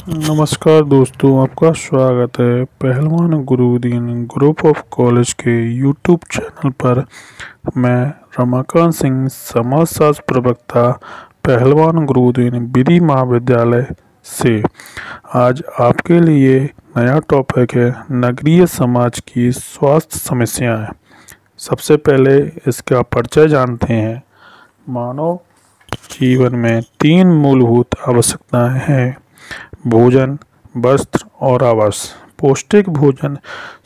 नमस्कार दोस्तों, आपका स्वागत है पहलवान गुरुदीन ग्रुप ऑफ कॉलेज के यूट्यूब चैनल पर। मैं रमाकांत सिंह, समाजशास्त्र प्रवक्ता, पहलवान गुरुदीन विधि महाविद्यालय से। आज आपके लिए नया टॉपिक है नगरीय समाज की स्वास्थ्य समस्याएं। सबसे पहले इसका परिचय जानते हैं। मानव जीवन में 3 मूलभूत आवश्यकताएं हैं: भोजन, वस्त्र और आवास। पौष्टिक भोजन,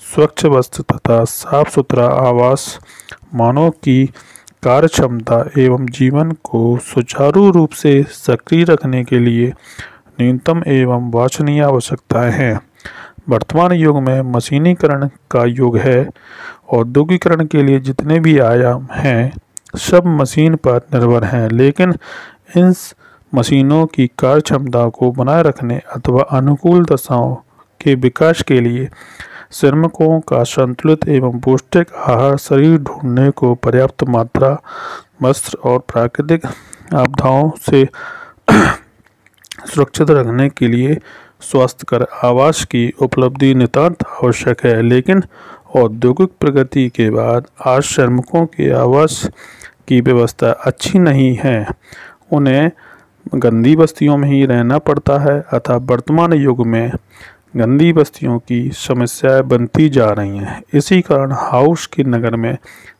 स्वच्छ वस्त्र तथा साफ सुथरा आवास मानव की कार्य क्षमता एवं जीवन को सुचारू रूप से सक्रिय रखने के लिए न्यूनतम एवं वांछनीय आवश्यकताएं हैं। वर्तमान युग में मशीनीकरण का युग है। औद्योगिकरण के लिए जितने भी आयाम हैं सब मशीन पर निर्भर हैं, लेकिन इन मशीनों की कार्य क्षमता को बनाए रखने अथवा अनुकूल दशाओं के विकास के लिए श्रमिकों का संतुलित एवं पौष्टिक आहार, शरीर ढूंढने को पर्याप्त मात्रा वस्त्र और प्राकृतिक आपदाओं से सुरक्षित रखने के लिए स्वास्थ्यकर आवास की उपलब्धि नितांत आवश्यक है। लेकिन औद्योगिक प्रगति के बाद आज श्रमिकों के आवास की व्यवस्था अच्छी नहीं है। उन्हें गंदी बस्तियों में ही रहना पड़ता है। अतः वर्तमान युग में गंदी बस्तियों की समस्याएं बनती जा रही हैं। इसी कारण हाउस के नगर में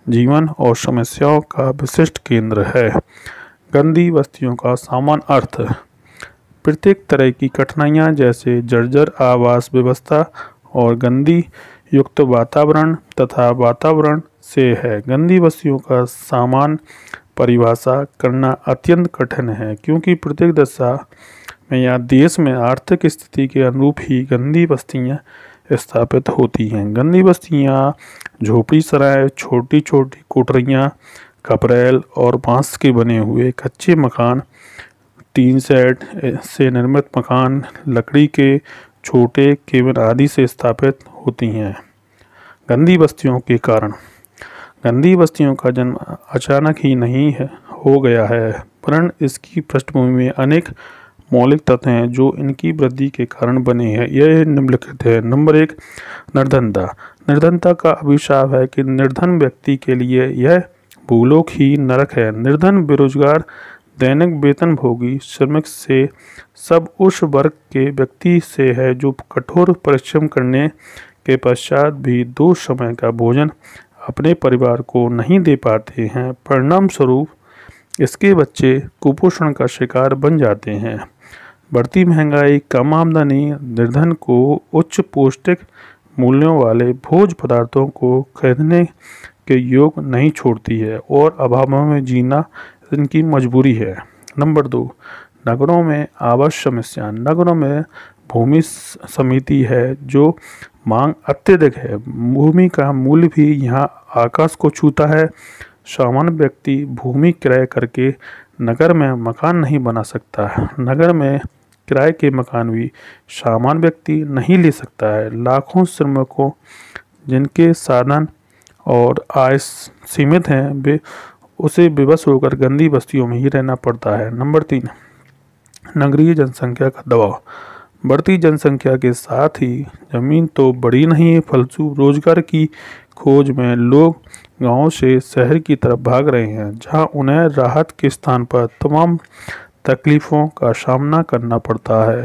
जीवन और समस्याओं का विशिष्ट केंद्र है। गंदी बस्तियों का सामान्य अर्थ प्रत्येक तरह की कठिनाइयां जैसे जर्जर आवास व्यवस्था और गंदी युक्त वातावरण तथा वातावरण से है। गंदी बस्तियों का सामान्य परिभाषा करना अत्यंत कठिन है, क्योंकि प्रत्येक दशा में या देश में आर्थिक स्थिति के अनुरूप ही गंदी बस्तियां स्थापित होती हैं। गंदी बस्तियां झोपड़ी सराय, छोटी छोटी कोठरियां, खपरेल और बांस के बने हुए कच्चे मकान, टीन शेड से निर्मित मकान, लकड़ी के छोटे केबिन आदि से स्थापित होती हैं। गंदी बस्तियों के कारण। गंदी बस्तियों का जन्म अचानक ही नहीं हो गया है, वरन इसकी पृष्ठभूमि में अनेक मौलिक तत्व हैं जो इनकी वृद्धि के कारण बने हैं। यह निम्नलिखित है। नंबर 1, निर्धनता। निर्धनता का अभिशाप है कि निर्धन व्यक्ति के लिए यह भूलोक ही नरक है। निर्धन, बेरोजगार, दैनिक वेतनभोगी श्रमिक से सब उस वर्ग के व्यक्ति से है जो कठोर परिश्रम करने के पश्चात भी 2 समय का भोजन अपने परिवार को नहीं दे पाते हैं। परिणाम स्वरूप इसके बच्चे कुपोषण का शिकार बन जाते हैं। बढ़ती महंगाई, कम आमदनी निर्धन को उच्च पौष्टिक मूल्यों वाले भोज्य पदार्थों को खरीदने के योग नहीं छोड़ती है और अभाव में जीना इनकी मजबूरी है। नंबर 2, नगरों में आवास समस्या। नगरों में भूमि समिति है जो मांग अत्यधिक है। भूमि का मूल्य भी यहाँ आकाश को छूता है। सामान्य व्यक्ति भूमि क्रय करके नगर में मकान नहीं बना सकता। नगर में किराए के मकान भी सामान्य व्यक्ति नहीं ले सकता है। लाखों श्रमिकों जिनके साधन और आय सीमित हैं, वे उसे विवश होकर गंदी बस्तियों में ही रहना पड़ता है। नंबर 3, नगरीय जनसंख्या का दबाव। बढ़ती जनसंख्या के साथ ही जमीन तो बढ़ी नहीं है, फलस्वरूप रोजगार की खोज में लोग गांवों से शहर की तरफ भाग रहे हैं, जहां उन्हें राहत के स्थान पर तमाम तकलीफ़ों का सामना करना पड़ता है।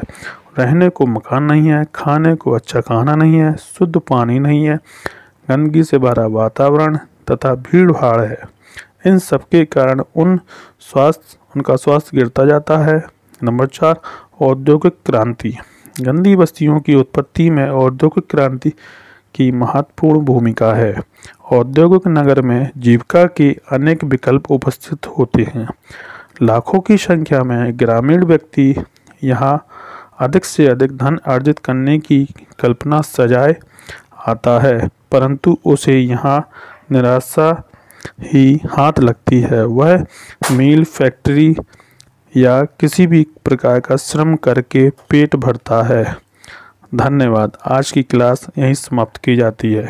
रहने को मकान नहीं है, खाने को अच्छा खाना नहीं है, शुद्ध पानी नहीं है, गंदगी से भरा वातावरण तथा भीड़ भाड़ है। इन सबके कारण उनका स्वास्थ्य गिरता जाता है। नंबर 4, औद्योगिक क्रांति। गंदी बस्तियों की उत्पत्ति में औद्योगिक क्रांति की महत्वपूर्ण भूमिका है। औद्योगिक नगर में जीविका के अनेक विकल्प उपस्थित होते हैं। लाखों की संख्या में ग्रामीण व्यक्ति यहाँ अधिक से अधिक धन अर्जित करने की कल्पना सजाए आता है, परंतु उसे यहाँ निराशा ही हाथ लगती है। वह मिल, फैक्ट्री या किसी भी प्रकार का श्रम करके पेट भरता है। धन्यवाद। आज की क्लास यहीं समाप्त की जाती है।